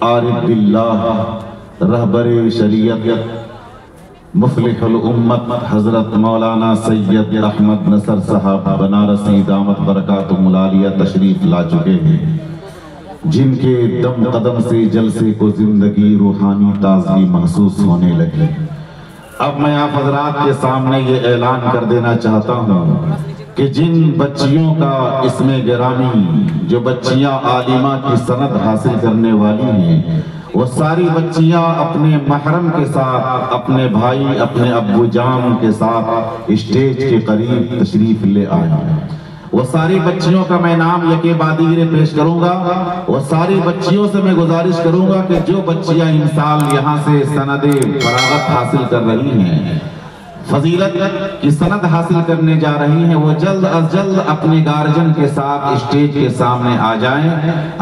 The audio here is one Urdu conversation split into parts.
عارف باللہ رہبر شریعت مفلح الامت حضرت مولانا سید احمد نصر صاحب بنارسی دامت برکاتہم العالیہ تشریف لا چکے ہیں، جن کے دم قدم سے جلسے کو زندگی روحانی تازگی محسوس ہونے لگی۔ اب میں آپ حضرات کے سامنے یہ اعلان کر دینا چاہتا ہوں کہ جن بچیوں کا اسم گرامی، جو بچیاں عالمہ کی سند حاصل کرنے والی ہیں، وہ ساری بچیاں اپنے محرم کے ساتھ، اپنے بھائی، اپنے ابو جان کے ساتھ اسٹیج کے قریب تشریف لے آئیں۔ وہ ساری بچیوں کا میں نام یکے بعد دیگر پیش کروں گا۔ وہ ساری بچیوں سے میں گزارش کروں گا کہ جو بچیاں ان سال یہاں سے سند فراغت حاصل کر رہی ہیں، فضیلت کی سند حاصل کرنے جا رہی ہیں، وہ جلد از جلد اپنے گارجن کے ساتھ اسٹیج کے سامنے آ جائیں۔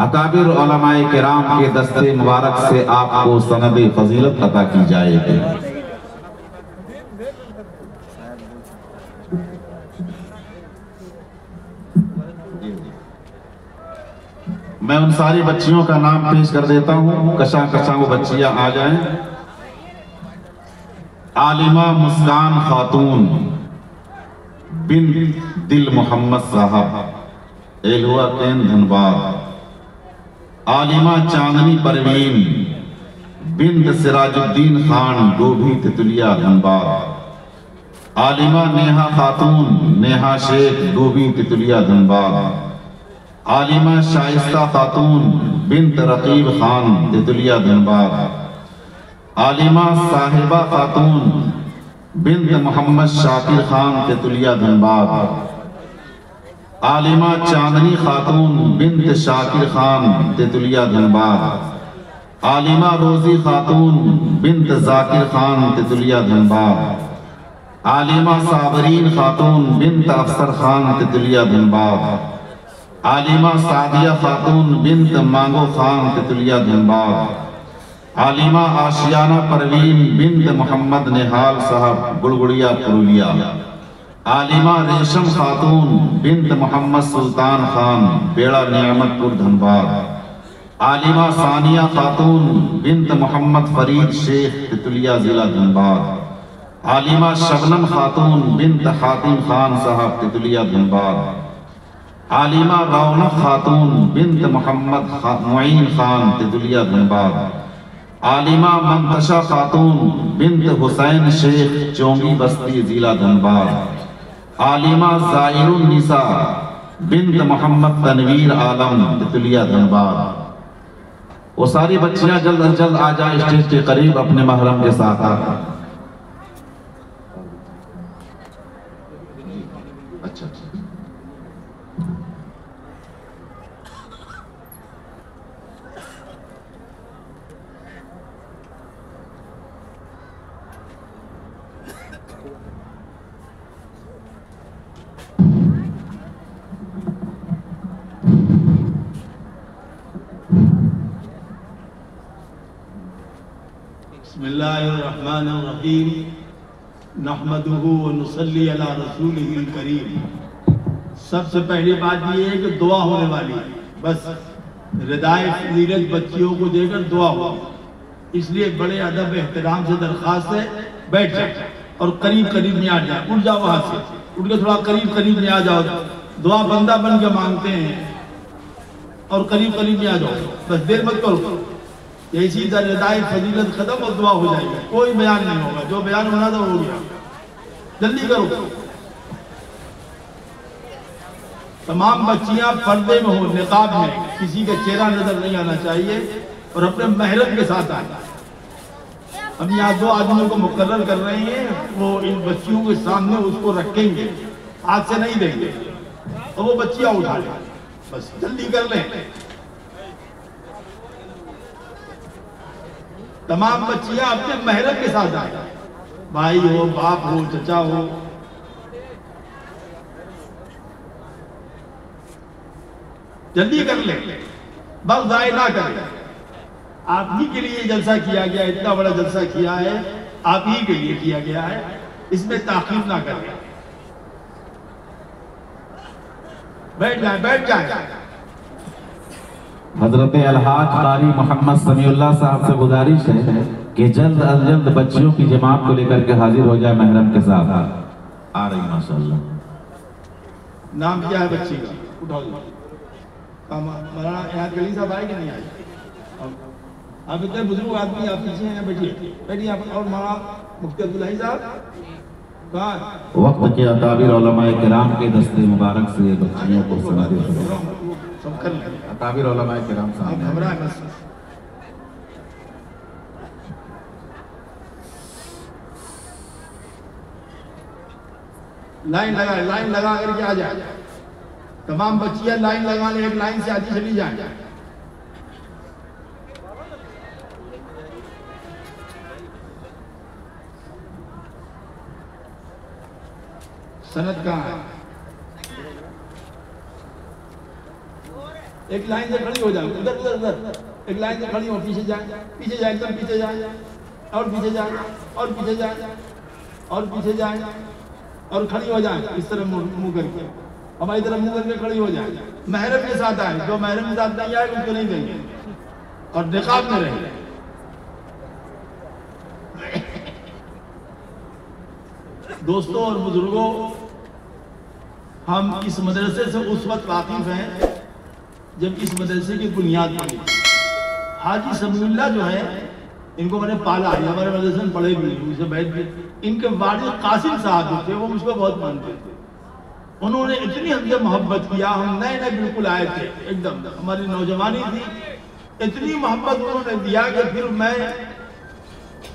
اکابر علماء کرام کے دستے مبارک سے آپ کو سند فضیلت عطا کی جائے گی۔ میں ان ساری بچیوں کا نام پیش کر دیتا ہوں، کشاں کشاں وہ بچیاں آ جائیں۔ عالمہ مسکان خاتون بنت دل محمد صاحب ایلوہ کین دھنباد۔ عالمہ چاندنی پروین بنت سراج الدین خان ڈوبھی تتلیہ دھنباد۔ عالمہ نیہا خاتون نیہا شیخ ڈوبھی تتلیہ دھنباد۔ عالمہ شائستہ خاتون بنت رقیب خان تتلیہ دھنباد۔ عالمہ صاحبہ خاتون بنت محمد شاکر خان تتلیہ دھنباد۔ عالمہ چاندنی خاتون بنت شاکر خان تتلیہ دھنباد۔ عالمہ روزی خاتون بنت ذاکر خان تتلیہ دھنباد۔ عالمہ صابرین خاتون بنت افسر خان تتلیہ دھنباد۔ عالمہ سعدیہ خاتون بنت مانگو خان تتلیہ دھنباد۔ عالمہ آشیانہ پروین بنت محمد نہال صاحب گڑگڑیا پرولیا۔ عالمہ ریشم خاتون بنت محمد سلطان خان بیڑا نعمت پور دھنباد۔ عالمہ ثانیہ خاتون بنت محمد فرید شیخ تتلیہ ضلع دھنباد۔ عالمہ شبنم خاتون بنت حاتم خان صاحب تتلیہ دھنباد۔ عالمہ رونق خاتون بنت محمد معین خان تتلیہ دھنباد۔ عالمہ منتشہ خاتون بنت حسین شیخ چونگی بستی ضلع دھنباد۔ عالمہ زائر النساء بنت محمد تنویر عالم تتلیہ دھنباد۔ وہ ساری بچیاں جلد از جلد آ جائیں اسٹیج کے قریب اپنے محرم کے ساتھ آ۔ اچھا بسم اللہ الرحمن الرحیم نحمدہ ونصلی علی رسولہ الکریم۔ سب سے پہلی بات یہ ہے کہ دعا ہونے والی ہے، بس ردائے فضیلت بچیوں کو دے کر دعا ہو، اس لیے بڑے ادب احترام سے درخواست ہے بیٹھ جائیں اور قریب قریب میں آ جائیں۔ اٹھ جاؤ وہاں سے، اٹھ کے تھوڑا قریب قریب میں آ جاؤ، دعا بندہ بن کے مانگتے ہیں اور قریب قریب میں آ جاؤ، بس دیر مت کرو، اسی طرح ردائے فضیلت ختم اور دعا ہو جائے گی، کوئی بیان نہیں ہوگا، جو بیان ہونا تھا ہو گیا، جلدی کرو۔ تمام بچیاں پردے میں ہو، نقاب میں، کسی کا چہرہ نظر نہیں آنا چاہیے اور اپنے محرم کے ساتھ آئیں۔ ہم یہاں دو آدمیوں کو مقرر کر رہے ہیں، وہ ان بچیوں کے سامنے اس کو رکھیں گے، ہاتھ سے نہیں دیں گے اور وہ بچیاں اٹھا لیں، بس جلدی کر لیں۔ تمام بچیاں اپنے محرم کے ساتھ آئیں، بھائی ہو، باپ ہو، چچا ہو۔ جلدی کر لیں، وقت ضائع نہ کریں۔ آپ ہی کے لیے جلسہ کیا گیا، اتنا بڑا جلسہ کیا ہے، آپ ہی کے لیے کیا گیا ہے، اس میں تاخیر نہ کریں۔ بیٹھ جائیں، بیٹھ جائیں۔ حضرت الحاج قاری محمد سمیع اللہ صاحب سے گزارش ہے کہ جلد از جلد بچیوں کی جماعت کو لے کر کے حاضر ہو جائے محرم کے ساتھ. آ رہی ماشاءاللہ. نام کیا ہے بچی کا؟ اٹھاؤ جی. مولانا احاط گلی صاحب آئے کہ نہیں آئے؟ آپ اتنے بزرگ آدمی آپ پیچھے ہیں، بیٹھیے بیٹھیے آپ. اور مولانا مفتی عبداللہ صاحب کہاں؟ وقت کے اکابر علماء کرام کے دستے مبارک سے بچیوں کو سنادے سب کر لیں. اکابر علماء کرام آپ صاحب گھبرائیں بس. لائن لگا کر کے آ جائیں. تمام بچیاں لائن لگا لیں، ایک لائن سے آتی چلی جائیں. سند کہاں ہے؟ ایک لائن سے کھڑی ہو جائیں. ادھر ایک لائن سے کھڑی ہو. پیچھے جائیں، پیچھے جائیں، ایک دم پیچھے جائیں، اور پیچھے جائیں، اور پیچھے جائیں، اور پیچھے جائیں، اور کھڑی ہو جائیں. اس طرح منہ کر کے ہماری طرف منہ کر کے کھڑی ہو جائیں. محرم کے ساتھ آئیں. جو محرم کے ساتھ نہیں آئے اس کو نہیں دیں گے. اور نقاب میں رہیں. دوستوں اور بزرگوں، ہم اس مدرسے سے اس وقت واقف ہیں جب اس مدرسے کی بنیاد بنی. حاجی سمیع اللہ جو ہے، ان کو میں نے پالا ہے، ہمارے مدرسے میں پڑھے بھی ان سے بیٹھ بھی. ان کے والد قاسم صاحب جو تھے وہ مجھ کو بہت مانتے تھے. انہوں نے اتنی ہم سے محبت کیا. ہم نئے نئے بالکل آئے تھے، ایک دم ہماری نوجوانی تھی. اتنی محبت انہوں نے دیا کہ پھر میں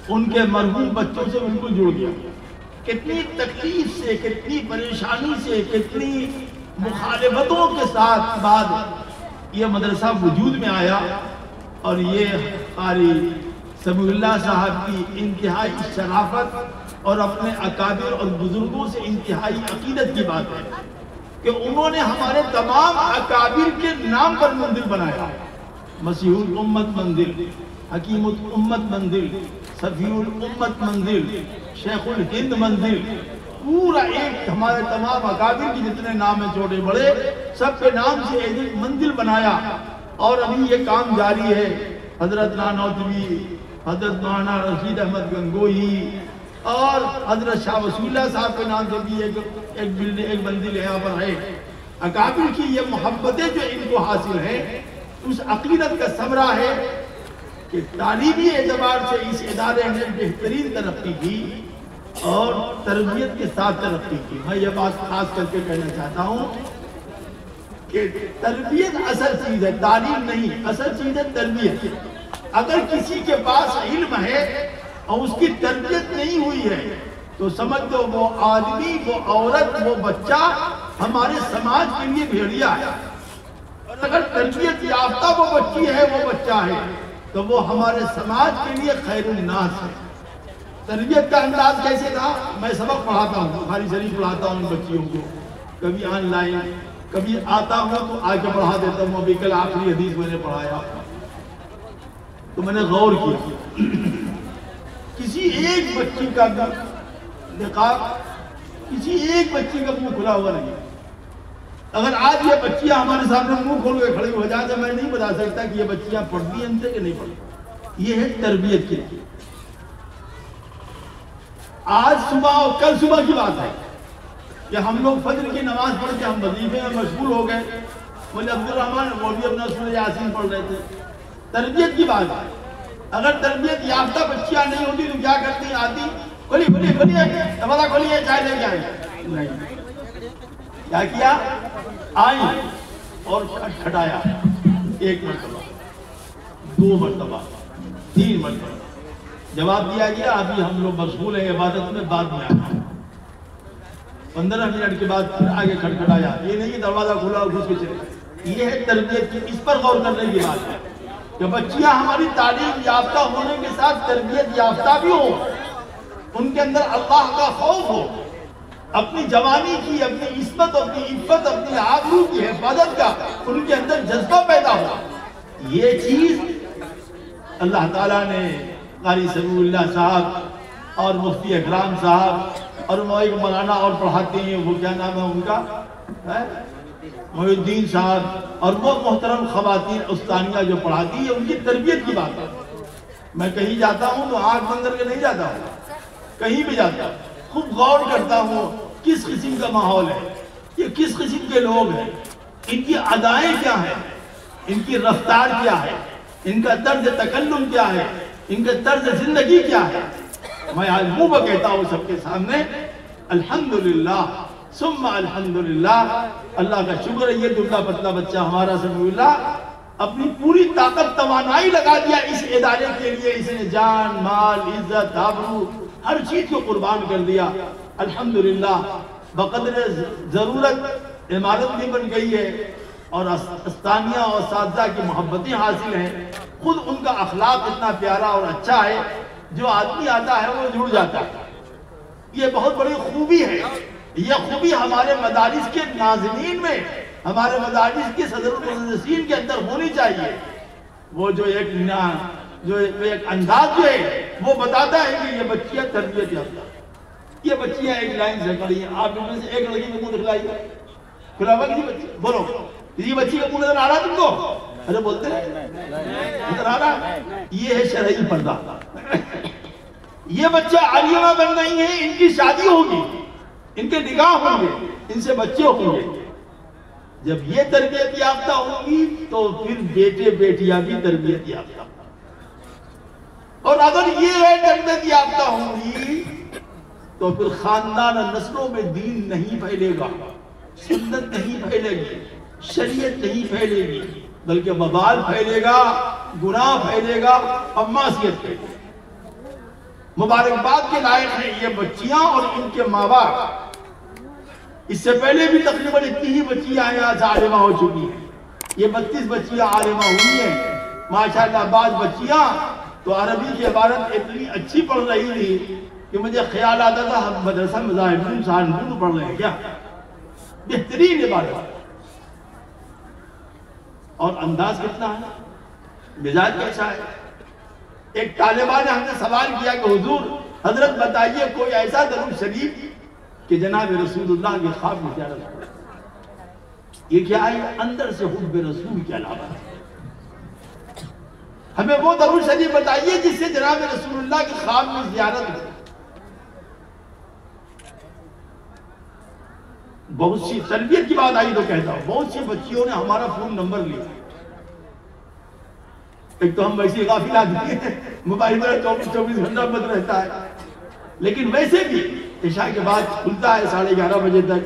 ان کے مرحوم بچوں سے بالکل جڑ گیا. کتنی تکلیف سے، کتنی پریشانی سے، کتنی مخالفتوں کے ساتھ بعد یہ مدرسہ وجود میں آیا. اور یہ قاری سمیع اللہ صاحب کی انتہائی شرافت اور اپنے اکابر اور بزرگوں سے انتہائی عقیدت کی بات ہے کہ انہوں نے ہمارے تمام اکابر کے نام پر مندر بنایا. مسیح الامت مندر، حکیم الامت مندر، صفی الامت مندر، شیخ الہند مندر. پورا ایک ہمارے تمام اکابر کی جتنے نام ہیں چھوٹے بڑے سب کے نام سے ایک مندر بنایا. اور ابھی یہ کام جاری ہے. حضرت نانوتوی، حضرت مولانا رشید احمد گنگوہی اور حضرت شاہ وسیع اللہ صاحب کے نام سے بھی ایک مندر یہاں پر ہے. اکابر کی یہ محبتیں جو ان کو حاصل ہیں اس عقیدت کا ثمرہ ہے کہ تعلیمی اعتبار سے اس ادارے نے بہترین ترقی کی اور تربیت کے ساتھ ترقی کی. میں یہ بات خاص کر کے کہنا چاہتا ہوں کہ تربیت اصل چیز ہے، تعلیم نہیں. اصل چیز ہے تربیت. اگر کسی کے پاس علم ہے اور اس کی تربیت نہیں ہوئی ہے تو سمجھ دو وہ آدمی، وہ عورت، وہ بچہ ہمارے سماج کے لیے بھیڑیا ہے. اور اگر تربیت یافتہ وہ بچی ہے، وہ بچہ ہے تو وہ ہمارے سماج کے لیے خیر الناس ہے. تربیت کا انداز کیسے تھا؟ میں سبق پڑھاتا ہوں، بخاری شریف پڑھاتا ہوں ان بچیوں کو، کبھی آن لائن، کبھی آتا ہوں تو آ کے پڑھا دیتا ہوں. ابھی کل آخری حدیث میں نے پڑھایا تو میں نے غور کیا کسی ایک بچی کا نقاب، کسی ایک بچی کا منہ کھلا ہوا نہیں. اگر آج یہ بچیاں ہمارے سامنے منہ کھول کے کھڑی ہو جائے تو میں نہیں بتا سکتا کہ یہ بچیاں پڑھتی ہیں کہ نہیں پڑھتی. یہ ہے تربیت کی. آج صبح اور کل صبح کی بات ہے کہ ہم لوگ فجر کی نماز پڑھ کے ہم وظیفے میں مشغول ہو گئے. مولوی عبدالرحمن وہ بھی اپنا سورہ یاسین پڑھ رہے تھے. تربیت کی بات ہے. اگر تربیت یافتہ بچیاں نہیں ہوتی تو کیا کرتی؟ آتی کھولیے دروازہ کھولیے چائے لے کے آئیں. نہیں، کیا کیا؟ آئیں اور کھٹکھٹایا. 1 مرتبہ، 2 مرتبہ، 3 مرتبہ. جواب دیا گیا ابھی ہم لوگ مشغول ہیں عبادت میں، بعد میں آنا. 15 منٹ کے بعد پھر آگے کھٹکھٹایا. یہ نہیں کہ دروازہ کھلا اور گھس کے چلے. یہ ہے تربیت کی. اس پر غور کرنے کی بات ہے کہ بچیاں ہماری تعلیم یافتہ ہونے کے ساتھ تربیت یافتہ بھی ہو، ان کے اندر اللہ کا خوف ہو، اپنی جوانی کی، اپنی عصمت، اپنی عفت، اپنی آبرو کی حفاظت کا ان کے اندر جذبہ پیدا ہو. یہ چیز اللہ تعالیٰ نے قاری سمیع اللہ صاحب اور مفتی اکرام صاحب اور وہ ایک مولانا اور پڑھاتے ہیں، وہ کیا نام ہے ان کا، محی الدین صاحب اور وہ محترم خواتین استانیہ جو پڑھاتی ہے، ان کی تربیت کی بات ہے۔ میں کہیں جاتا ہوں تو آنکھ بند کر کے نہیں جاتا ہوں، کہیں بھی جاتا ہوں خوب غور کرتا ہوں کس قسم کا ماحول ہے، یہ کس قسم کے لوگ ہیں، ان کی ادائیں کیا ہیں، ان کی رفتار کیا ہے، ان کا طرز تکلم کیا ہے، ان کا طرز زندگی کیا ہے۔ میں آج منہ پہ کہتا ہوں سب کے سامنے الحمدللہ ثم الحمدللہ، اللہ کا شکر ہے یہ دبلا پتلا بچہ ہمارا سمیع اللہ اپنی پوری طاقت توانائی لگا دیا اس ادارے کے لیے، اس نے جان مال عزت آبرو ہر چیز کو قربان کر دیا۔ الحمدللہ بقدر ضرورت عمارت بھی بن گئی ہے اور استانیہ اور اساتذہ کی محبتیں حاصل ہیں، خود ان کا اخلاق اتنا پیارا اور اچھا ہے، جو آدمی آتا ہے وہ جڑ جاتا ہے۔ یہ بہت بڑی خوبی ہے، یہ خوبی ہمارے مدارس کے ناظرین میں، ہمارے مدارس کے صدر المدرسین کے اندر ہونی چاہیے۔ وہ جو ایک انداز جو ہے وہ بتاتا ہے کہ یہ بچیاں تربیت یافتہ، یہ بچیاں ایک لائن سے کھڑی ہیں۔ آپ ان میں سے ایک لڑکی کو منہ دکھلائیے، کھلا ہوا کسی بچی بولو، کسی بچی کا منہ نظر آ رہا تم کو؟ ارے بولتے ہیں نظر آ رہا؟ یہ ہے شرعی پردہ۔ یہ بچہ عالمہ بن گئی ہیں، ان کی شادی ہوگی، ان کے نکاح ہوں گے، ان سے بچے ہوں گے۔ جب یہ تربیت یافتہ ہوں گی تو پھر بیٹے بیٹیاں بھی تربیت یافتہ، اور اگر یہ تربیت یافتہ ہوں گی تو پھر خاندان اور نسلوں میں دین نہیں پھیلے گا، سنت نہیں پھیلے گی، شریعت نہیں پھیلے گی، بلکہ وبال پھیلے گا، گناہ پھیلے گا اور معصیت پھیلے گی۔ مبارکباد کے لائق ہیں یہ بچیاں اور ان کے ماں باپ۔ اس سے پہلے بھی تقریباً اتنی ہی بچیاں آج عالمہ ہو چکی ہیں، یہ 32 بچیاں عالمہ ہوئی ہیں ماشاءاللہ۔ بعض بچیاں تو عربی کی عبارت اتنی اچھی پڑھ رہی تھی کہ مجھے خیال آتا تھا ہم مدرسہ مظاہرین سہارنپور پڑھ رہے ہیں کیا، بہترین عبارت۔ اور انداز کتنا ہے، مزاج کیسا ہے۔ ایک طالبہ نے ہم نے سوال کیا کہ حضور حضرت بتائیے کوئی ایسا درود شریف کہ جناب رسول اللہ کے خواب میں زیارت کرے۔ یہ کیا ہے، اندر سے حب رسول کے علاوہ ہمیں وہ درود شریف بتائیے جس سے جناب رسول اللہ کے خواب میں زیارت ہو۔ بہت سی تربیت کی بات آئی تو کہتا ہوں، بہت سی بچیوں نے ہمارا فون نمبر لیا۔ ایک تو ہم ویسے غافل آدمی ہیں، موبائل پر 24 گھنٹہ بند رہتا ہے، لیکن ویسے بھی عشاء کے بعد کھلتا ہے 11:30 بجے تک،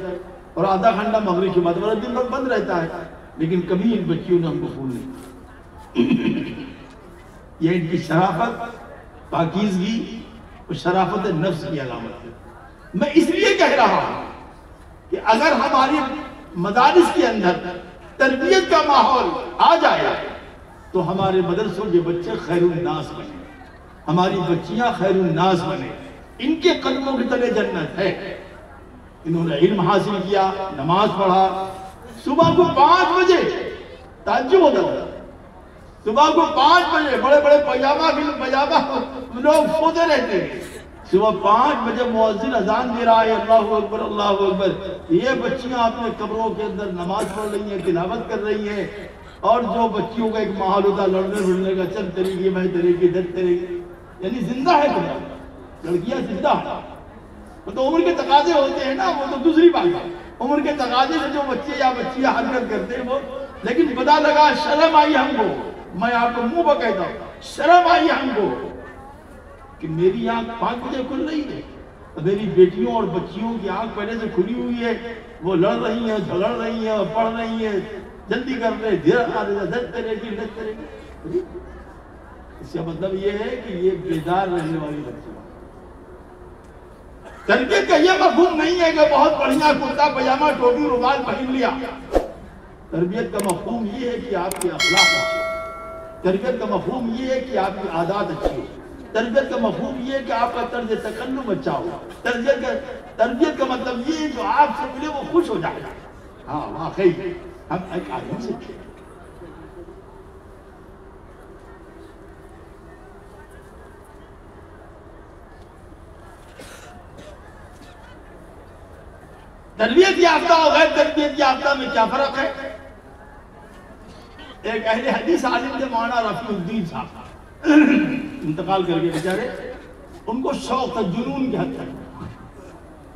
اور آدھا گھنٹہ مغرب کے بعد ورنہ دن بھر بند رہتا ہے، لیکن کبھی ان بچیوں نے ہم کو فون نہیں۔ یہ ان کی شرافت، پاکیزگی اور شرافت نفس کی علامت ہے۔ میں اس لیے کہہ رہا ہوں کہ اگر ہماری مدارس کے اندر تربیت کا ماحول آ جائے تو ہمارے مدرسوں کے بچے خیر الناس بنے، ہماری بچیاں خیر الناس بنے، ان کے قدموں کے تلے جنت ہے۔ انہوں نے علم حاصل کیا، نماز پڑھا، صبح کو 5 بجے تعجب ہوتا تھا، صبح کو 5 بجے بڑے بڑے پجامہ لوگ سوتے رہتے ہیں، صبح 5 بجے مؤذن اذان دے رہا ہے اللہ اکبر اللہ اکبر، یہ بچیاں اپنے قبروں کے اندر نماز پڑھ رہی ہیں، تلاوت کر رہی ہیں، اور جو بچیوں کا ایک ماحول ہوتا لڑنے بھڑنے کا، چل تیرے کی میں تیرے کی در تیرے کی، یعنی زندہ ہے دنیا، لڑکیاں زندہ ہیں۔ وہ تو عمر کے تقاضے ہوتے ہیں نا، وہ تو دوسری بات ہے، عمر کے تقاضے سے جو بچے یا بچیاں حرکت کرتے ہیں وہ، لیکن پتہ لگا شرم آئی ہم کو، میں آپ کو منہ پہ کہتا ہوں شرم آئی ہم کو کہ میری آنکھ 5 بجے کھل رہی ہے، میری بیٹیوں اور بچیوں کی آنکھ پہلے سے کھلی ہوئی ہے، وہ لڑ رہی ہیں، جھگڑ رہی ہیں، پڑھ رہی ہیں، جلدی کر رہے دھیر آ رہے دھر کرے گی۔ اس کا مطلب یہ ہے کہ یہ بیدار رہنے والی بچی۔ تربیت کا یہ مفہوم نہیں ہے کہ بہت بڑھیا کرتا پجامہ ٹوپی رومال پہن لیا۔ تربیت کا مفہوم یہ ہے کہ آپ کے اخلاق اچھے ہو، تربیت کا مفہوم یہ ہے کہ آپ کی عادات اچھی ہو، تربیت کا مفہوم یہ ہے کہ آپ کا طرز تکلم اچھا ہو، تربیت کا مطلب یہ ہے جو آپ سے ملے وہ خوش ہو جائے۔ ہاں واقعی ہم ایک آدمی سے تربیت یافتہ اور غیر تربیت یافتہ میں کیا فرق ہے؟ ایک اہل حدیث عالم تھے مولانا رفیع الدین صاحب، انتقال کر گئے بیچارے. ان کو شوق تھا جنون کی حد تک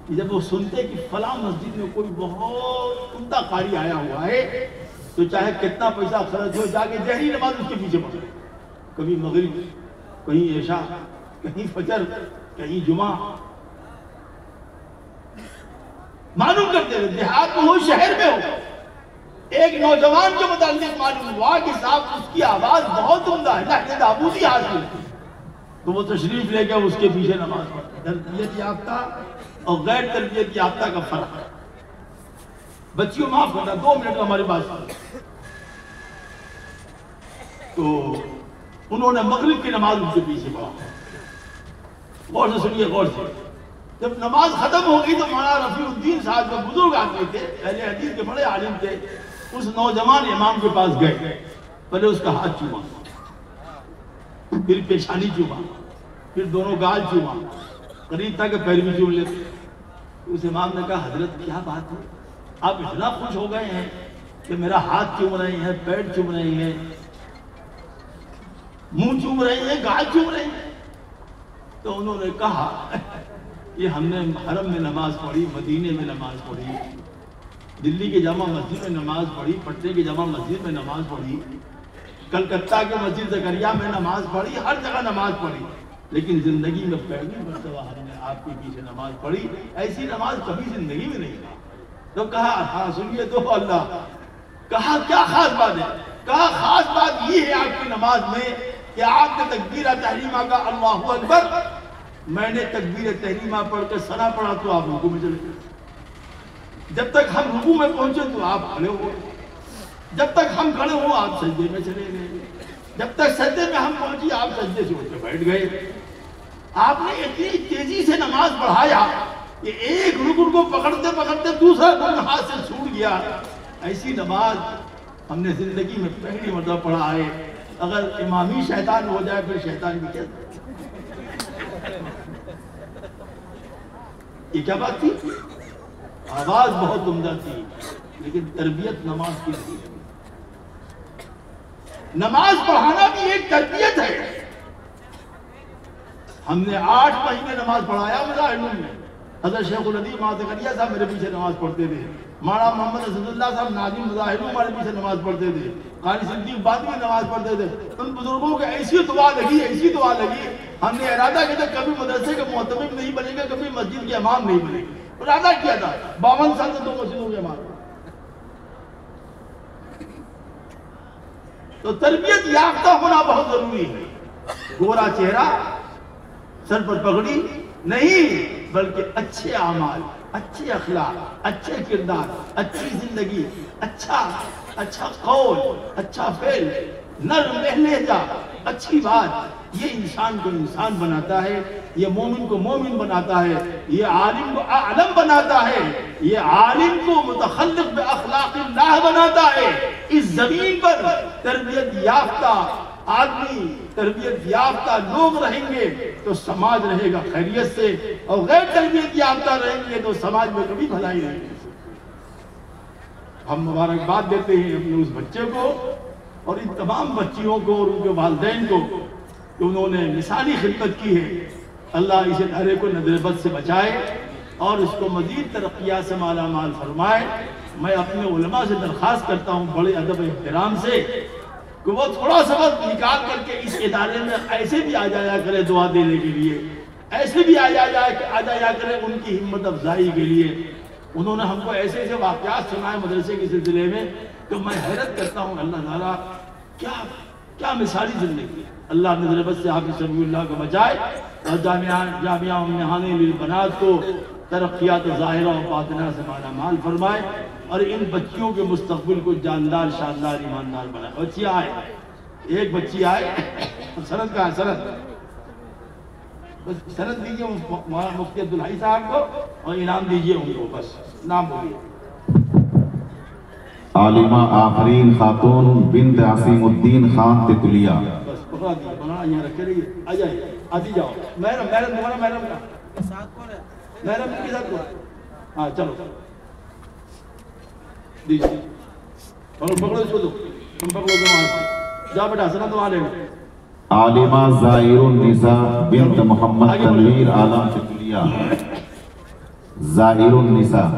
کہ جب وہ سنتے کہ فلاں مسجد میں کوئی بہت عمدہ قاری آیا ہوا ہے تو چاہے کتنا پیسہ خرچ ہو جا کے ظہری نماز اس کے پیچھے پڑھے. کبھی مغرب، کہیں عشاء، کہیں فجر، کہیں جمعہ. معلوم کرتے رہے دیہات میں ہو شہر میں ہو. ایک نوجوان کے متعلق معلوم ہوا کہ صاحب اس کی آواز بہت عمدہ ہے، لہجہ داؤدی حاصل ہے. تو وہ تشریف لے کے اس کے پیچھے نماز پڑھتے. تربیت یافتہ اور غیر تربیت یافتہ کا فرق ہے. بچیوں معاف کرنا 2 منٹ ہمارے پاس. تو انہوں نے مغرب کی نماز ان کے پیچھے پڑھا. غور سے سنیے، غور سے. جب نماز ختم ہو گئی تو مولانا رفیع الدین صاحب جو بزرگ آدمی تھے، اہل حدیث کے بڑے عالم تھے، اس نوجوان امام کے پاس گئے. پہلے اس کا ہاتھ چوما، پھر پیشانی چوما، پھر دونوں گال چوما، قریب تھا کہ پیر بھی چوم لیتے. اس امام نے کہا حضرت کیا بات ہے، آپ اتنا خوش ہو گئے ہیں کہ میرا ہاتھ چوم رہے ہیں، پیر چوم رہے ہیں، منہ چوم رہے ہیں، گال چوم رہے ہیں. تو انہوں نے کہا یہ ہم نے حرم میں نماز پڑھی، مدینے میں نماز پڑھی، دلی کے جامع مسجد میں نماز پڑھی، پٹنے کے جامع مسجد میں نماز پڑھی، کلکتہ کے مسجد زکریا میں نماز پڑھی، ہر جگہ نماز پڑھی، لیکن زندگی میں پہلی مرتبہ ہم نے آپ کے پیچھے نماز پڑھی، ایسی نماز کبھی زندگی میں نہیں پڑھی. تو کہا ہاں سنیے تو اللہ. کہا کیا خاص بات ہے؟ کہا خاص بات یہ ہے آپ کی نماز میں کہ آپ نے تکبیرہ تحریمہ کا اللہ اکبر، میں نے تکبیر تحریمہ پڑھ کے ثنا پڑھا تو آپ رکوع میں چلے گئے. جب تک ہم رکوع میں پہنچے تو آپ کھڑے ہوئے، جب تک ہم کھڑے ہوں آپ سجدے میں چلے گئے، جب تک سجدے میں ہم پہنچی آپ سجدے سے اٹھ کے بیٹھ گئے. آپ نے اتنی تیزی سے نماز پڑھایا کہ ایک رکن کو پکڑتے پکڑتے دوسرا رکن ہاتھ سے چھوٹ گیا. ایسی نماز ہم نے زندگی میں پہلی مرتبہ پڑھا ہے. اگر امامی شیطان ہو جائے پھر شیطان بھی کیا؟ یہ کیا بات تھی؟ آواز بہت عمدہ تھی لیکن تربیت نماز کی تھی. نماز پڑھانا بھی ایک تربیت ہے. ہم نے 8 مہینے نماز پڑھایا مظاہرین میں. حضرت شیخ الحدیث زکریا صاحب میرے پیچھے نماز پڑھتے تھے. مولانا محمد اسد اللہ صاحب ناظم مظاہرین ہمارے پیچھے نماز پڑھتے تھے. قاری صدیق بادی میں نماز پڑھتے تھے. ان بزرگوں کے ایسی دعا لگی، ایسی دعا لگی. ہم نے ارادہ کیا تھا کبھی مدرسے کے محتمم نہیں بنے گا، کبھی مسجد کے امام نہیں بنے گا. ارادہ کیا تھا. 52 سال سے 2 مسجدوں کے امام. تو تربیت یافتہ ہونا بہت ضروری ہے. گورا چہرہ، سر پر پگڑی نہیں، بلکہ اچھے اعمال، اچھے اخلاق، اچھے کردار، اچھی زندگی، اچھا قول، اچھا فعل، نرم لہجہ، اچھی بات. یہ انسان کو انسان بناتا ہے، یہ مومن کو مومن بناتا ہے، یہ عالم کو عالم بناتا ہے، یہ عالم کو متخلق باخلاق اللہ بناتا ہے. اس زمین پر تربیت یافتہ آدمی، تربیت یافتہ لوگ رہیں گے تو سماج رہے گا خیریت سے، اور غیر تربیت یافتہ رہیں گے تو سماج میں کبھی بھلائی نہیں ہے. ہم مبارکباد دیتے ہیں اپنے اس بچے کو اور ان تمام بچیوں کو اور ان کے والدین کو کہ انہوں نے مثالی خدمت کی ہے. اللہ اس ادارے کو نظر بد سے بچائے اور اس کو مزید ترقیات سے مالا مال فرمائے. میں اپنے علماء سے درخواست کرتا ہوں بڑے ادب احترام سے کہ وہ تھوڑا سا وقت نکال کر کے اس ادارے میں ایسے بھی آ جایا کرے دعا دینے کے لیے، ایسے بھی آ جایا کرے ان کی ہمت افزائی کے لیے. انہوں نے ہم کو ایسے ایسے واقعات سنائے مدرسے کے سلسلے میں تو میں حیرت کرتا ہوں اللہ تعالیٰ کیا مثالی زندگی. اللہ نظر بد سے حافظ سمیع اللہ کو بچائے اور جامعہ امہانی للبنات کو ترقیات ظاہرہ و باطنہ سے مالا مال فرمائے اور ان بچیوں کے مستقبل کو جاندار شاندار ایماندار بنائے. بچیاں آئے، ایک بچی آئے. سند کہاں ہے؟ سند دیجئے مولانا مفتی عبدالحی صاحب کو اور انعام دیجئے ان کو. بس نام بولیے. عالمہ آفرین خاتون بنت عصیم الدین خان تتلیہ. بس پکڑا دیجئے مولانا یہاں رکھے رہیے. آ جائیے، آتی جاؤ. محرم تمہارا محرم کا محرم کے ساتھ کو. ہاں چلو دیجیے پکڑو اس کو دو، تم پکڑو دو وہاں سے، جاؤ بیٹا حسنہ تو وہاں لے لو۔ عالمہ ظاہر النساء بنت محمد تنویر عالم تتلیہ، ظاہر النساء۔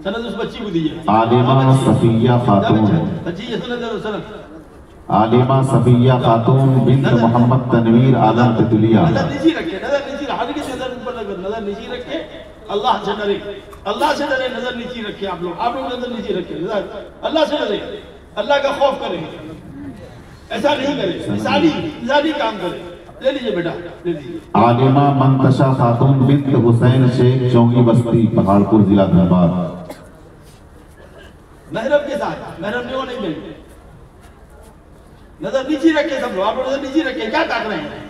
سند اس بچی کو دیجیے، عالمہ صفیہ خاتون، بچی یہ سند دے دو، سند عالمہ صفیہ خاتون بنت محمد تنویر عالم تتلیہ۔ نظر نیچی رکھے، نظر نیچی رکھے، ہر کسی نظر اوپر لگے، نظر نیچی رکھے، اللہ سے ڈرے، اللہ سے ڈرے، نظر نیچی رکھے، آپ لوگ نظر نیچی رکھے، اللہ سے ڈرے، اللہ کا خوف کریں، ایسا نہیں کرے، مثالی کام کرے۔ لے لیجئے بیٹا، لے لیجئے۔ عالمہ منتشا خاتون بنت حسین شیخ چونگی بستی پہاڑپور ضلع دھنباد۔ محرم کے ساتھ، محرم نے وہ نہیں ملتے، نظر نیچی رکھے سب لوگ، آپ لوگ نظر نیچی رکھے، کیا تاک رہے ہیں؟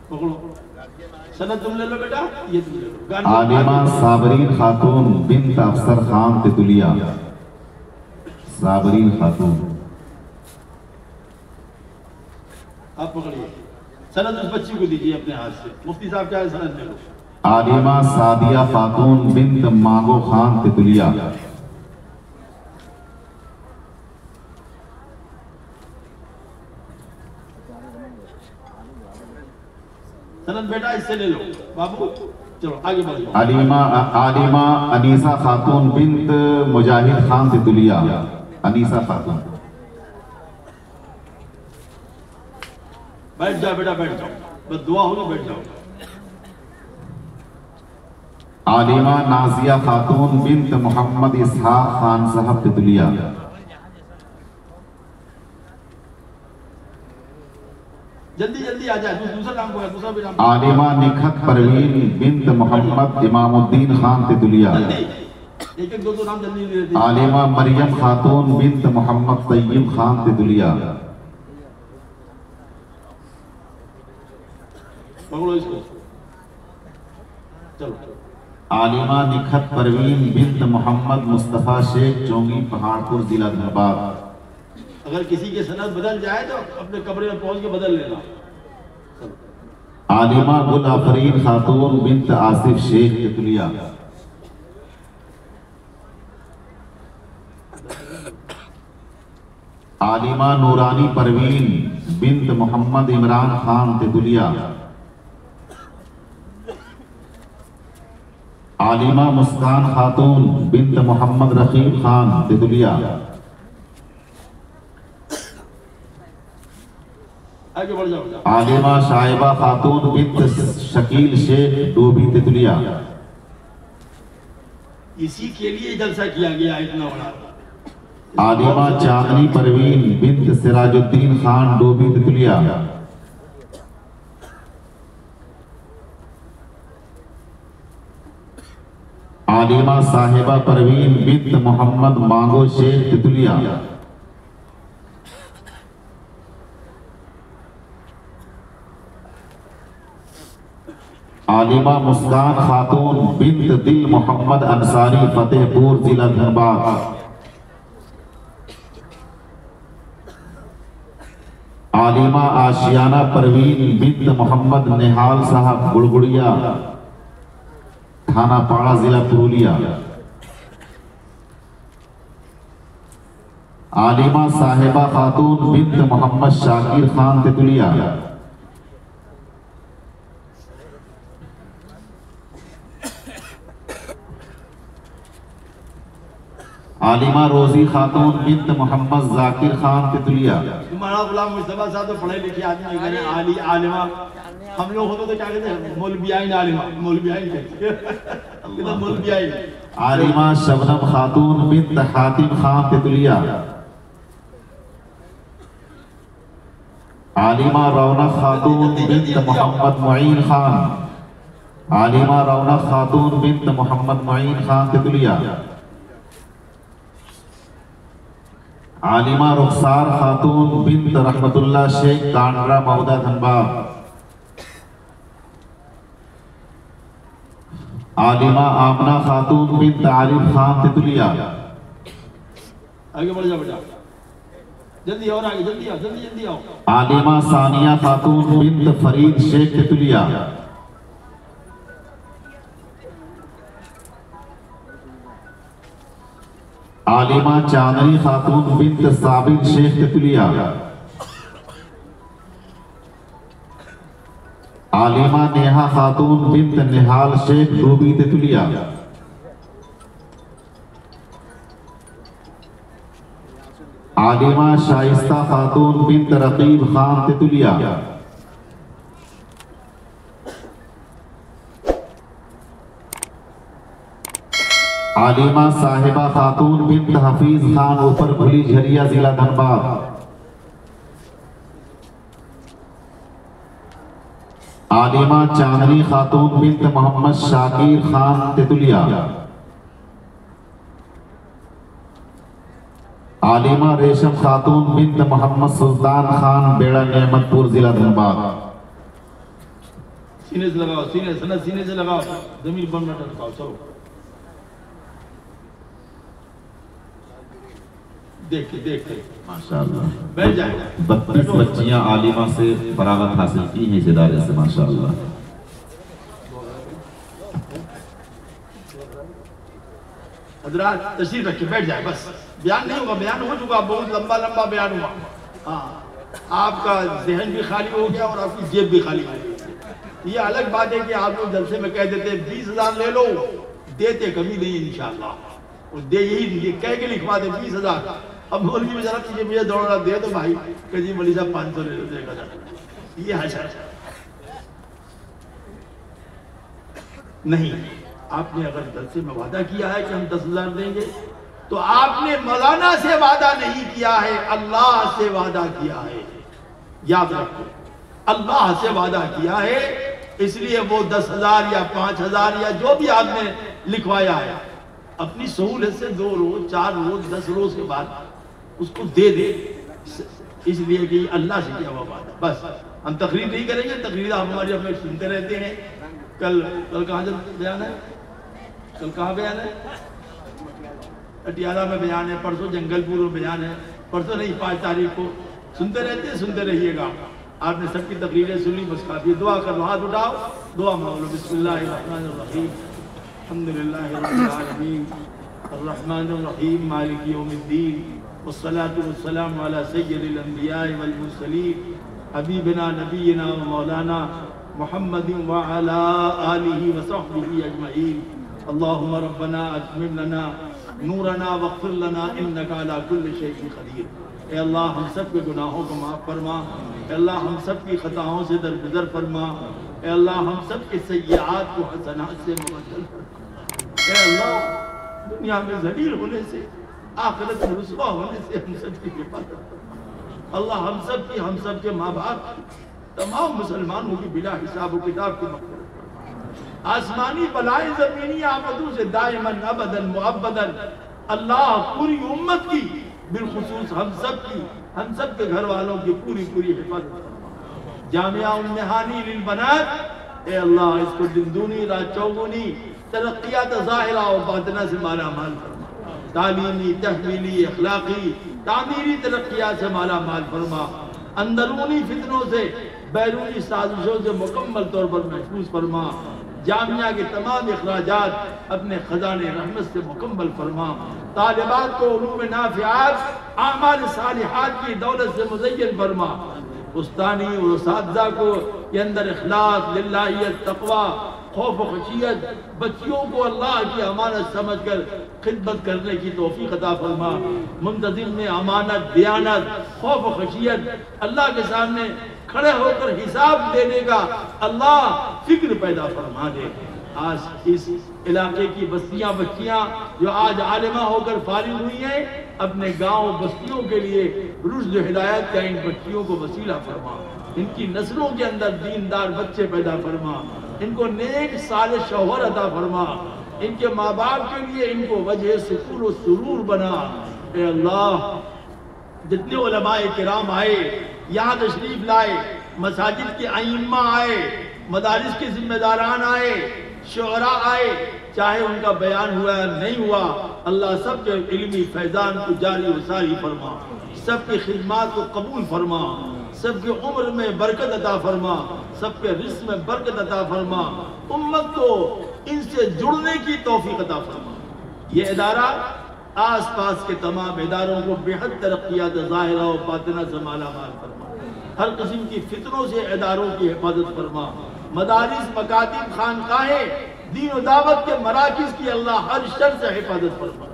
پکڑو سند تم لے لو بیٹا، یہ تم لے لو۔ عالمہ صابرین خاتون بنت افسر خان تتلیہ، صابرین خاتون۔ آپ پکڑیے، سند اس بچی کو دیجیے اپنے ہاتھ سے، مفتی صاحب کیا ہے، سند لے لو۔ عالمہ سعدیہ خاتون بنت مانگو خان تتلیہ۔ سند بیٹا اس سے لے لو بابو، چلو آگے بڑھ جاؤ۔ عالمہ انیسہ خاتون بنت مجاہد خان تتلیہ، انیسہ خاتون۔ بیٹھ جاؤ بیٹا، بیٹھ جاؤ، بس دعا ہوگی، بیٹھ جاؤ۔ عالمہ نازیہ خاتون بنت محمد اسحاق خان صاحب تتلیہ۔ جلدی جلدی آ جائے، دوسرا کام کو ہے، دوسرا بھی کام۔ عالمہ نکھت پروین بنت محمد امام الدین خان تتلیہ۔ جلدی ایک ایک دو دو نام جلدی لے دیجیے۔ عالمہ مریم خاتون بنت محمد طیب خان تتلیہ۔ پکڑو اس کو، چلو۔ عالمہ نکھت پروین بنت محمد مصطفیٰ شیخ چونگی پہاڑپور ضلع دھنباد۔ اگر کسی کے سند بدل جائے تو اپنے کمرے میں پہنچ کے بدل لینا۔ عالمہ گل آفرین خاتون بنت آصف شیخ تتلیہ۔ عالمہ نورانی پروین بنت محمد عمران خان تتلیہ۔ عالمہ مسکان خاتون بنت محمد رقیب خان تتلیہ۔ آگے بڑھ جاؤ۔ عالمہ شائبہ خاتون بنت شکیل شیخ ڈوبی تتلیہ۔ اسی کے لیے جلسہ کیا گیا اتنا بڑا۔ عالمہ چاندنی پروین بنت سراج الدین خان ڈوبی تتلیہ۔ عالمہ صاحبہ پروین بنت محمد مانگو شیخ تتلیہ۔ عالمہ مسکان خاتون بنت دل محمد انصاری فتح پور ضلع دھنباد۔ عالمہ آشیانہ پروین بنت محمد نہال صاحب گڑگڑیا، تھانہ پاڑہ ضلع پرولیا۔ عالمہ صاحبہ خاتون بنت محمد شاکر خان تتلیہ۔ عالمہ روزی خاتون بنت محمد ذاکر خان تتلیہ۔ تمہارا غلام مصطفیٰ صاحب تو پڑھے لکھے آدمی کہنے عالمہ، ہم لوگ ہوتے تو کیا کہتے ہیں، مولویائن عالمہ، مولویائن کہتے ہیں، مولویائن۔ عالمہ شبنم خاتون بنت حاتم خان تتلیہ۔ عالمہ رونق خاتون بنت محمد معین خان۔ عالمہ رونق خاتون بنت محمد معین خان تتلیہ۔ عالمہ رخسار خاتون بنت رحمت اللہ شیخ کانڈرا مودہ دھنباد۔ عالمہ آمنہ خاتون بنت عارف خان تتلیہ۔ آگے بڑھ جاؤ بیٹا، جلدی اور آگے، جلدی آؤ، جلدی جلدی آؤ. عالمہ ثانیہ خاتون بنت فرید شیخ تتلیہ. عالمہ چاندنی خاتون بنت ثابت شیخ تتلیہ. عالمہ نیہا خاتون بنت نہال شیخ دوبی تتلیہ. عالمہ شائستہ خاتون بنت رقیب خان تتلیہ. عالمہ صاحبہ خاتون بنت حفیظ خان اوپر بھلی جھریا ضلع دھنباد. عالمہ چاندنی خاتون بنت محمد شاکر خان تتلیہ. عالمہ ریشم خاتون بنت محمد سلطان خان بیڑا نعمت پور ضلع دھنباد. سینے سے لگاؤ، سینے سے، سینے سے لگاؤ، زمین پر نہ ٹکاؤ. چلو دیکھیں دیکھیں ماشاءاللہ. بیٹھ جائیں. 32 بچیاں عالمہ سے فراغت حاصل کی ہیں اس ادارے سے ماشاءاللہ. حضرات تشریف رکھیں، بیٹھ جائیں. بس بیان نہیں ہوگا، بیان ہو چکا، بہت لمبا لمبا بیان ہوا. ہاں آپ کا ذہن بھی خالی ہو گیا اور آپ کی جیب بھی خالی ہو گئی. یہ الگ بات ہے کہ آپ لوگ جلسے میں کہہ دیتے 20,000 لے لو، دیتے کمی نہیں انشاءاللہ. اور دے یہی کہہ کے لکھوا دے 20,000. اب مولوی میں ذرا تجھے مجھے دوڑ رہا دے تو بھائی کہ جی مولوی صاحب 500 لے لو، دے گا. یہ حشر نہیں. آپ نے اگر جلسے میں وعدہ کیا ہے کہ ہم 10,000 دیں گے تو آپ نے مولانا سے وعدہ نہیں کیا ہے، اللہ سے وعدہ کیا ہے. یاد رکھو، اللہ سے وعدہ کیا ہے. اس لیے وہ 10,000 یا 5,000 یا جو بھی آپ نے لکھوایا ہے اپنی سہولت سے 2 روز 4 روز 10 روز کے بعد اس کو دے دے. اس لیے کہ اللہ سے کیا ہوا وعدہ. بس ہم تقریر نہیں کریں گے، تقریر آپ ہماری اپنے سنتے رہتے ہیں. کل کہاں بیان ہے؟ کل کہاں بیان ہے؟ اٹیالہ میں بیان ہے، پرسوں جنگل پور میں بیان ہے، پرسوں نہیں 5 تاریخ کو. سنتے رہتے ہیں، سنتے رہیے گا. آپ نے سب کی تقریریں سنی، بس کافی. دعا کرو، ہاتھ اٹھاؤ، دعا مانگو. بسم اللہ الرحمن الرحیم، الحمدللہ رب العالمین، الرحمن الرحیم، مالک یوم الدین، والصلاة والسلام علی سید الانبیاء والمرسلین، حبیبنا نبینا و مولانا محمد وعلا آلہ وصحبہ اجمعین. اللہم ربنا اتمم لنا نورنا واغفر لنا انکا علی کل شیء قدیر. اے اللہ ہم سب کے گناہوں کو معاف فرما. اے اللہ ہم سب کی خطاؤں سے درگزر فرما. اے اللہ ہم سب کے سیئات کو حسنات سے مبدل فرما. اے اللہ دنیا میں ذلیل ہونے سے، آخرت میں رسوا ہونے سے ہم سب کی حفاظت فرما. اللہ ہم سب کے ماں باپ، تمام مسلمانوں کی بلا حساب و کتاب کی مغفرت فرما. آسمانی بلائیں زمینی آفتوں سے دائماً ابداً مؤبداً اللہ پوری امت کی، بالخصوص ہم سب کے گھر والوں کی پوری حفاظت فرما. جامعہ النہانی للبنات، اے اللہ اس کو دن دونی رات چوگنی ترقیات ظاہرہ و باطنہ سے مالا مال فرما. تعلیمی، تحمیلی، اخلاقی، تعمیری ترقیات سے مالا مال فرما. اندرونی فتنوں سے، بیرونی سازشوں سے مکمل طور پر محفوظ فرما. جامعہ کے تمام اخراجات اپنے خزانے رحمت سے مکمل فرما. طالبات کو علوم نافعات، اعمال صالحات کی دولت سے مزین فرما. استانی اور اساتذہ کو یہ اندر اخلاص، للہیت، تقوی، خوف و خشیت، بچیوں کو اللہ کی امانت سمجھ کر خدمت کرنے کی توفیق عطا فرما. منتظم میں امانت، دیانت، خوف و خشیت، اللہ کے سامنے کھڑے ہو کر حساب دینے کا اللہ فکر پیدا فرما دے. آج اس علاقے کی بستیاں بچیاں جو آج عالمہ ہو کر فارغ ہوئی ہیں، اپنے گاؤں بستیوں کے لیے رشد و ہدایت کا ان بچیوں کو وسیلہ فرما. ان کی نسلوں کے اندر دیندار بچے پیدا فرما. ان کو نیک صالح شوہر عطا فرما. ان کے ماں باپ کے لیے ان کو وجہ سکون و سرور بنا. اے اللہ جتنے علماء کرام آئے، یہاں تشریف لائے، مساجد کے ائمہ آئے، مدارس کے ذمہ داران آئے، شعراء آئے، چاہے ان کا بیان ہوا یا نہیں ہوا، اللہ سب کے علمی فیضان کو جاری و ساری فرما. سب کی خدمات کو قبول فرما، سب کی عمر میں برکت عطا فرما، سب کے رزق میں برکت عطا فرما، امت کو ان سے جڑنے کی توفیق عطا فرما۔ یہ ادارہ آس پاس کے تمام اداروں کو بہت ترقیات ظاہرہ و باطنہ سے مالا مال فرما، ہر قسم کی فتنوں سے اداروں کی حفاظت فرما، مدارس، مکاتب، خانقاہیں، دین و دعوت کے مراکز کی اللہ ہر شر سے حفاظت فرما۔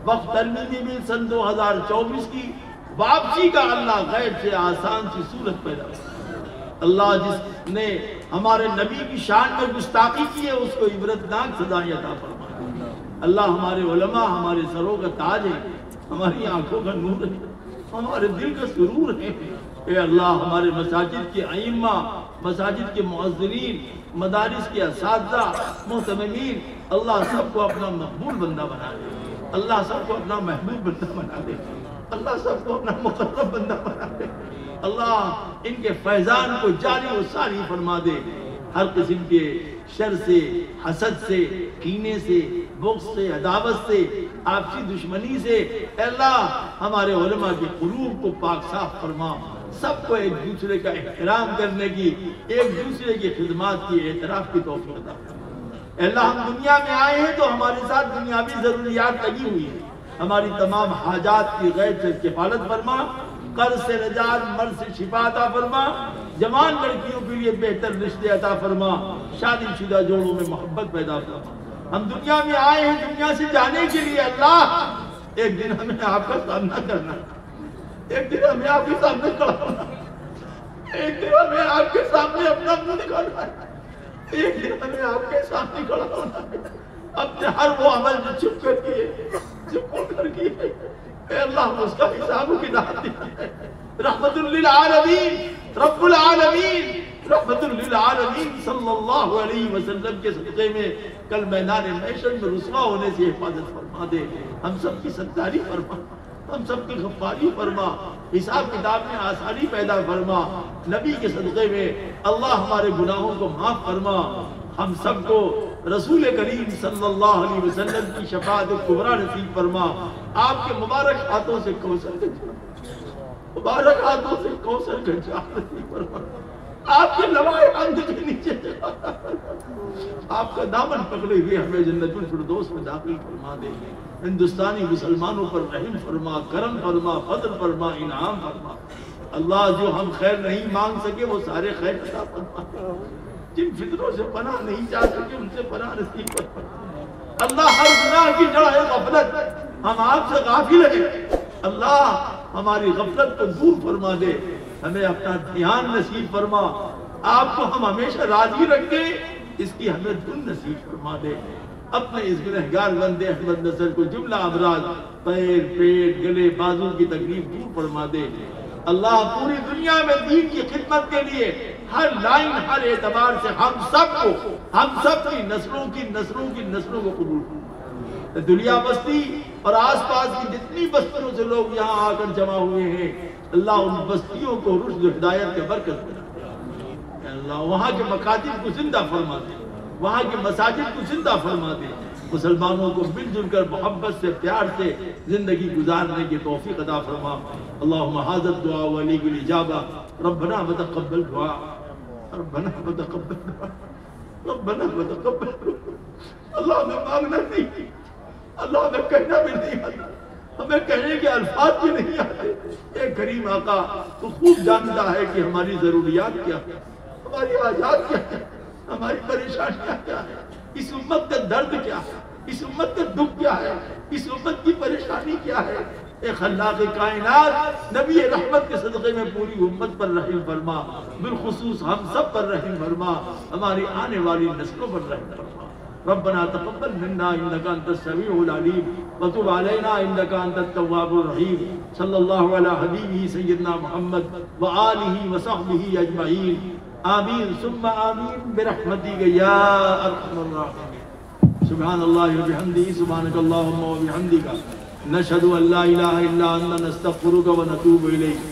وقت ترمیمی بل سن 2024 کی واپسی کا اللہ غیب سے آسان سی صورت پیدا کرے۔ اللہ جس نے ہمارے نبی کی شان میں گستاخی کی ہے اس کو عبرتناک سزائیں عطا فرما۔ اللہ ہمارے علماء ہمارے سروں کا تاج ہے، ہماری آنکھوں کا نور ہے، ہمارے دل کا سرور ہے۔ اے اللہ ہمارے مساجد کے ائمہ، مساجد کے مؤذنین، مدارس کے اساتذہ، محتممین، اللہ سب کو اپنا مقبول بندہ بنا دے، اللہ سب کو اپنا محبوب بندہ بنا دے، اللہ سب کو اپنا مقرب بندہ بنا دے، اللہ ان کے فیضان کو جاری و ساری فرما دے، ہر قسم کے شر سے، حسد سے، کینے سے، بغض سے، عداوت سے، آپسی دشمنی سے، اے اللہ ہمارے علماء کے قلوب کو پاک صاف فرما، سب کو ایک دوسرے کا احترام کرنے کی، ایک دوسرے کی خدمات کی، اعتراف کی توفیق عطا فرما۔ اے اللہ ہم دنیا میں آئے ہیں تو ہمارے ساتھ دنیاوی ضروریات لگی ہوئی ہیں، ہماری تمام حاجات کی غیب سے کفالت فرما، قرض سے نجات، مرض سے شفا عطا فرما، جوان لڑکیوں کے لیے بہتر رشتے عطا فرما، شادی شدہ جوڑوں میں محبت پیدا فرما۔ ہم دنیا میں آئے ہیں دنیا سے جانے کے لیے، اللہ ایک دن ہمیں آپ کا سامنا کرنا، ایک دن ہمیں آپ کے سامنے کھڑا ہونا، ایک دن ہمیں آپ کے سامنے اپنا منہ دکھانا ہے، ایک دن ہمیں آپ کے سامنے کھڑا ہونا ہے، اپنے ہر وہ عمل جو چھپ کر کیے، چھپ کر کیے، اے اللہ اس کا حساب و کتاب دینا ہے۔ رحمت للعالمین، رب العالمین، رحمت للعالمین صلی اللہ علیہ وسلم کے صدقے میں کل میدان محشر میں رسوا ہونے سے حفاظت فرما دے، ہم سب کی ستاری فرما، ہم سب کی غفاری فرما، حساب کتاب میں آسانی پیدا فرما، نبی کے صدقے میں اللہ ہمارے گناہوں کو معاف فرما، ہم سب کو رسول کریم صلی اللہ علیہ وسلم کی شفاعت کبریٰ نصیب فرما، آپ کے مبارک ہاتھوں سے کوثر کا جام، مبارک ہاتھوں سے کوثر کا جام نصیب فرما، آپ کے لوائے حمد کے نیچے آپ کا دامن پکڑے ہوئے ہمیں جنت الفردوس میں داخل فرما دے، ہندوستانی مسلمانوں پر رحم فرما، کرم فرما، فضل فرما، انعام فرما، اللہ جو ہم خیر نہیں مانگ سکے وہ سارے خیر عطا فرما، جن فتنوں سے پناہ نہیں چاہ سکے ان سے پناہ نصیب فرما، اللہ ہر گناہ کی جڑ ہے غفلت، ہم آپ سے غافل ہیں، اللہ ہماری غفلت کو دور فرما دے، ہمیں اپنا دھیان نصیب فرما، آپ کو ہم ہمیشہ راضی رکھیں، اس کی ہمیں دھن نصیب فرما دے، اپنے اس گنہگار بندے احمد نصر کو جملہ امراض، پیر، پیٹ، گلے، بازو کی تکلیف دور فرما دے، اللہ پوری دنیا میں دین کی خدمت کے لیے ہر لائن، ہر اعتبار سے ہم سب کو، ہم سب کی نسلوں کو قبول فرما۔ دنیا بستی اور آس پاس کی جتنی بستیوں سے لوگ یہاں آ کر جمع ہوئے ہیں، اللہ ان بستیوں کو رشد و ہدایت کے برکت بنا دے، اللہ وہاں کے مکاتب کو زندہ فرما دے، وہاں کے مساجد کو زندہ فرما دے، مسلمانوں کو مل جل کر محبت سے، پیار سے زندگی گزارنے کی توفیق عطا فرما۔ اللہم حاضر دعا ولی الاجابہ، ربنا وتقبل دعا، ربنا وتقبل دعا، ربنا وتقبل دعا۔ اللہ ہمیں مانگنا نہیں، اللہ ہمیں کہنا بھی نہیں آتا، ہمیں کہنے کے الفاظ بھی نہیں آتے، اے کریم آقا تو خوب جانتا ہے کہ ہماری ضروریات کیا ہے، ہماری حاجات کیا ہے، ہماری پریشانیاں کیا ہے، اس امت کا درد کیا ہے، اس امت کا دکھ کیا ہے، اس امت کی پریشانی کیا ہے، اے خلاق کائنات نبی رحمت کے صدقے میں پوری امت پر رحم فرما، بالخصوص ہم سب پر رحم فرما، ہماری آنے والی نسلوں پر رحم فرما۔ ربنا تقبل منا انك انت السميع العليم وتب علينا انك انت التواب الرحيم صلى الله على حبيبه سيدنا محمد وآله وصحبه اجمعين آمين ثم آمين برحمتك يا ارحم الراحمين۔ سبحان الله وبحمده، سبحانك اللهم وبحمدك، نشهد ان لا اله الا انت، نستغفرك ونتوب اليك۔